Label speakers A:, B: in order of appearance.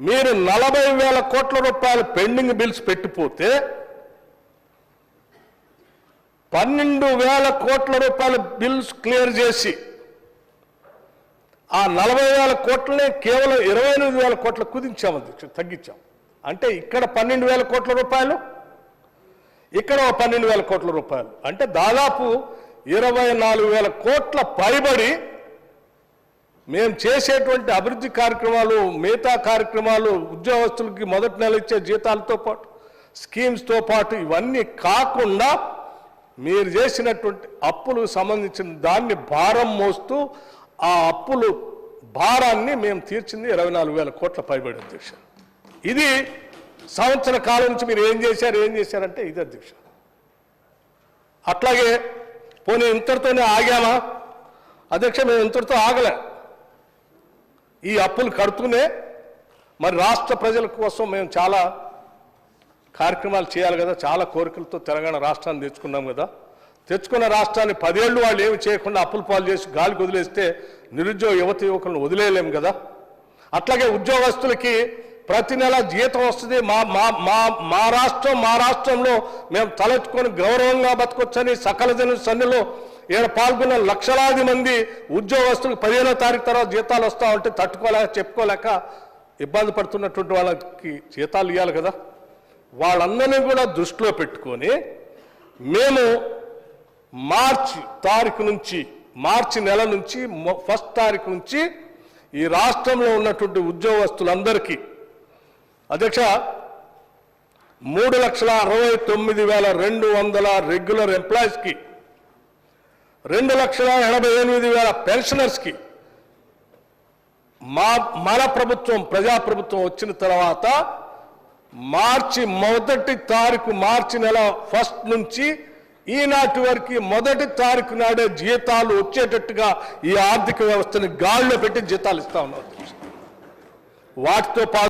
A: మీరు 40,000 కోట్ల రూపాయలు పెండింగ్ బిల్స్ పెట్టిపోతే 12,000 కోట్ల రూపాయల బిల్స్ క్లియర్ చేసి ఆ 40,000 కోట్లనే కేవలం 28,000 కోట్ల కుదించాం, అధ్యక్ష, తగ్గించాం. అంటే ఇక్కడ 12,000 కోట్ల రూపాయలు, ఇక్కడ 12,000 కోట్ల రూపాయలు, అంటే దాదాపు 24,000 కోట్ల పైబడి మేము చేసేటువంటి అభివృద్ధి కార్యక్రమాలు, మిగతా కార్యక్రమాలు, ఉద్యోగస్తులకి మొదటి నెల ఇచ్చే జీతాలతో పాటు, స్కీమ్స్తో పాటు ఇవన్నీ కాకుండా మీరు చేసినటువంటి అప్పులకు సంబంధించిన దాన్ని భారం మోస్తూ ఆ అప్పులు భారాన్ని మేము తీర్చింది 24,000 కోట్ల పైబడి, అధ్యక్ష. ఇది సంవత్సర కాలం నుంచి మీరు ఏం చేశారంటే ఇది, అధ్యక్ష. అట్లాగే పోనీ ఇంతటితోనే ఆగామా అధ్యక్ష? మేము ఇంతటితో ఆగలే. ఈ అప్పులు కడుతూనే మరి రాష్ట్ర ప్రజల కోసం మేము చాలా కార్యక్రమాలు చేయాలి కదా, చాలా కోరికలతో తెలంగాణ రాష్ట్రాన్ని తెచ్చుకున్నాం కదా. తెచ్చుకున్న రాష్ట్రాన్ని 10 ఏళ్ళు వాళ్ళు ఏమి చేయకుండా అప్పుల పాలు చేసి గాలికి వదిలేస్తే నిరుద్యోగ యువత యువకులను వదిలేయలేము కదా. అట్లాగే ఉద్యోగస్తులకి ప్రతి నెల జీతం వస్తుంది. మా రాష్ట్రంలో మేము తలెత్తుకొని గౌరవంగా బతకొచ్చని సకల జన సన్నిలో ఈయన పాల్గొన్న లక్షలాది మంది ఉద్యోగస్తులకు 15వ తారీఖు తర్వాత జీతాలు వస్తూ ఉంటే తట్టుకోలేక చెప్పుకోలేక ఇబ్బంది పడుతున్నటువంటి వాళ్ళకి జీతాలు ఇవ్వాలి కదా. వాళ్ళందరినీ కూడా దృష్టిలో పెట్టుకొని మేము మార్చి నెల నుంచి 1వ తారీఖు నుంచి ఈ రాష్ట్రంలో ఉన్నటువంటి ఉద్యోగస్తులందరికీ, అధ్యక్ష, 3,69,200 రెగ్యులర్ ఎంప్లాయీస్కి, 2,88,000 పెన్షనర్స్కి మన ప్రభుత్వం, ప్రజాప్రభుత్వం వచ్చిన తర్వాత మార్చి 1వ తారీఖు, మార్చి నెల 1 నుంచి ఈనాటి వరకు 1వ తారీఖు నాడే జీతాలు వచ్చేటట్టుగా ఈ ఆర్థిక వ్యవస్థని గాడిలో పెట్టి జీతాలు ఇస్తా ఉన్నాం. వాటితో పాటు